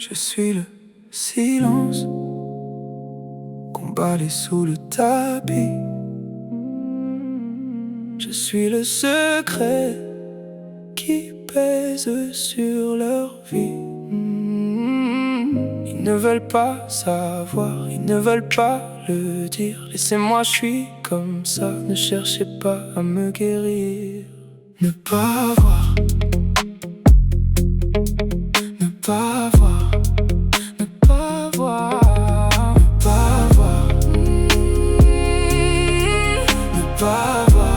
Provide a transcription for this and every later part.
Je suis le silence qu'on balaye sous le tapis. Je suis le secret qui pèse sur leur vie. Ils ne veulent pas savoir, ils ne veulent pas le dire. Laissez-moi, je suis comme ça, ne cherchez pas à me guérir. Ne pas voir, ne pas voir, ne pas voir, ne pas voir, ne pas voir.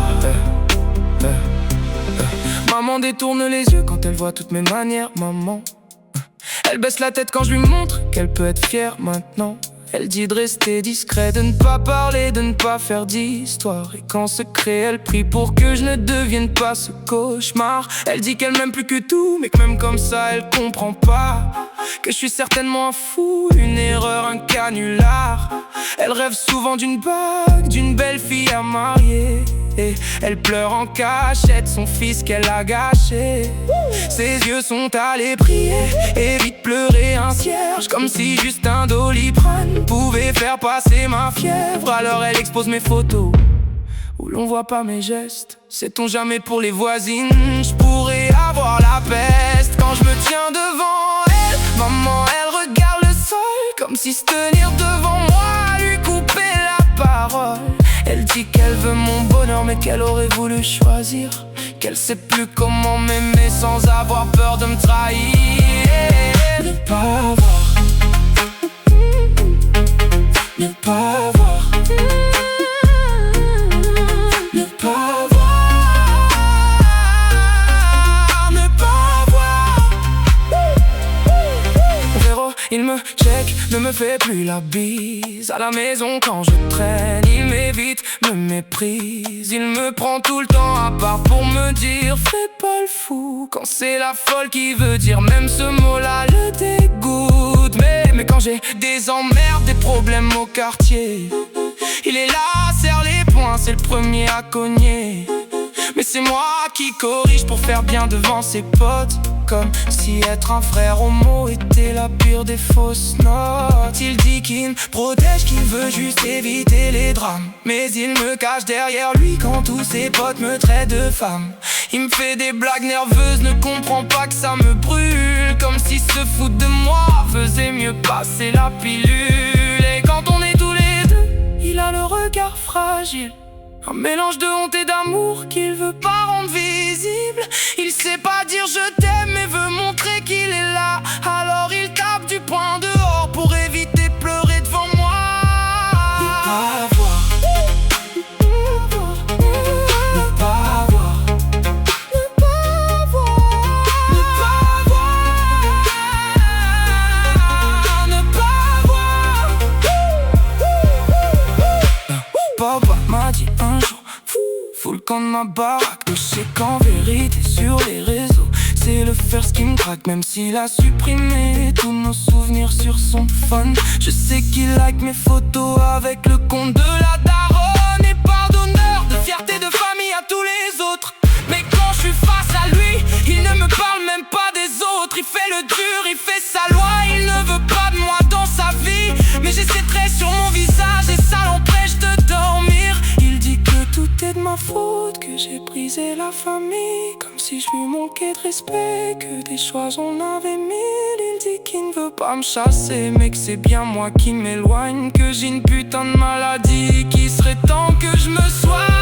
Maman détourne les yeux quand elle voit toutes mes manières. Maman, elle baisse la tête quand je lui montre qu'elle peut être fière maintenant. Elle dit de rester discret, de ne pas parler, de ne pas faire d'histoire. Et qu'en secret elle prie pour que je ne devienne pas ce cauchemar. Elle dit qu'elle m'aime plus que tout, mais que même comme ça elle comprend pas que je suis certainement un fou, une erreur, un canular. Elle rêve souvent d'une bague, d'une belle fille à marier. Et elle pleure en cachette son fils qu'elle a gâché. Ses yeux sont allés prier, évite pleurer un cierge. Comme si juste un Doliprane pouvait faire passer ma fièvre. Alors elle expose mes photos où l'on voit pas mes gestes. Sait-on jamais pour les voisines, je pourrais avoir la peste. Quand je me tiens devant elle, maman elle regarde le sol, comme si se tenir devant moi lui couper la parole. Elle dit qu'elle veut mon bonheur mais qu'elle aurait voulu choisir, qu'elle sait plus comment m'aimer sans avoir peur de me trahir. Ne pas voir, ne pas voir, ne pas voir, ne pas voir. Mon frérot, il me check, ne me fait plus la bise. À la maison quand je traîne, il m'évite, me méprise. Il me prend tout le temps à part pour me dire fais pas le fou. Quand c'est la folle qui veut dire même ce mot-là le dégoûte. Mais quand j'ai des emmerdes, des problèmes au quartier, il est là, serre les poings, c'est le premier à cogner. Mais c'est moi qui corrige pour faire bien devant ses potes. Comme si être un frère homo était la pire des fausses notes. Il dit qu'il me protège, qu'il veut juste éviter les drames, mais il me cache derrière lui quand tous ses potes me traitent de femme. Il me fait des blagues nerveuses, ne comprend pas que ça me brûle. Comme si se foutre de moi faisait mieux passer la pilule. Et quand on est tous les deux, il a le regard fragile, un mélange de honte et d'amour qu'il veut pas rendre visible. Il sait pas dire je t'aime mais veut montrer qu'il est là. Alors il tape du poing dehors pour éviter de pleurer devant moi. Ne pas voir, ne pas voir, ne pas voir, ne pas voir, ne pas voir. Papa m'a dit un jour, fous le camp de ma baraque. Je sais qu'en vérité sur les réseaux c'est le first qui me traque. Même s'il a supprimé tous nos souvenirs sur son phone, je sais qu'il like mes photos avec le compte de la daronne. Et pardonneur de fierté de famille à tous les autres. Mais quand je suis face à lui, il ne me parle même pas des autres. Il fait le dur, il fait sa loi, il ne veut pas de moi dans sa vie. Mais j'ai ses traits sur mon visage et ça l'empêche de dormir. Il dit que tout est de ma faute, que j'ai brisé la famille, comme si je lui manquais de respect, que des choix j'en avais mille. Il dit qu'il ne veut pas me chasser, mais que c'est bien moi qui m'éloigne, que j'ai une putain de maladie, qu'il serait temps que je me soigne.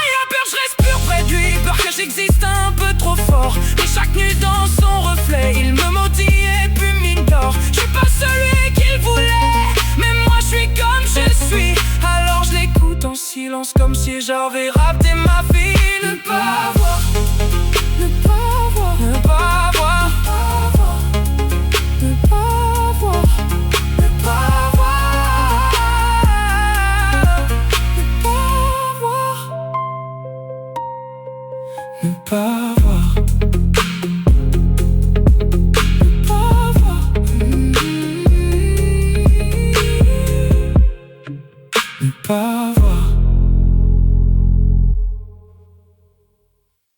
Il a peur que je respire près de lui, peur que j'existe un peu trop fort. Et chaque nuit dans son reflet, il me maudit et puis m'ignore. Je suis pas celui qu'il voulait, mais moi je suis comme je suis. Alors je l'écoute en silence comme si j'avais raté ma vie. Ne pas voir, ne pas voir, ne pas voir, ne pas voir, ne pas voir, ne pas voir, ne pas voir.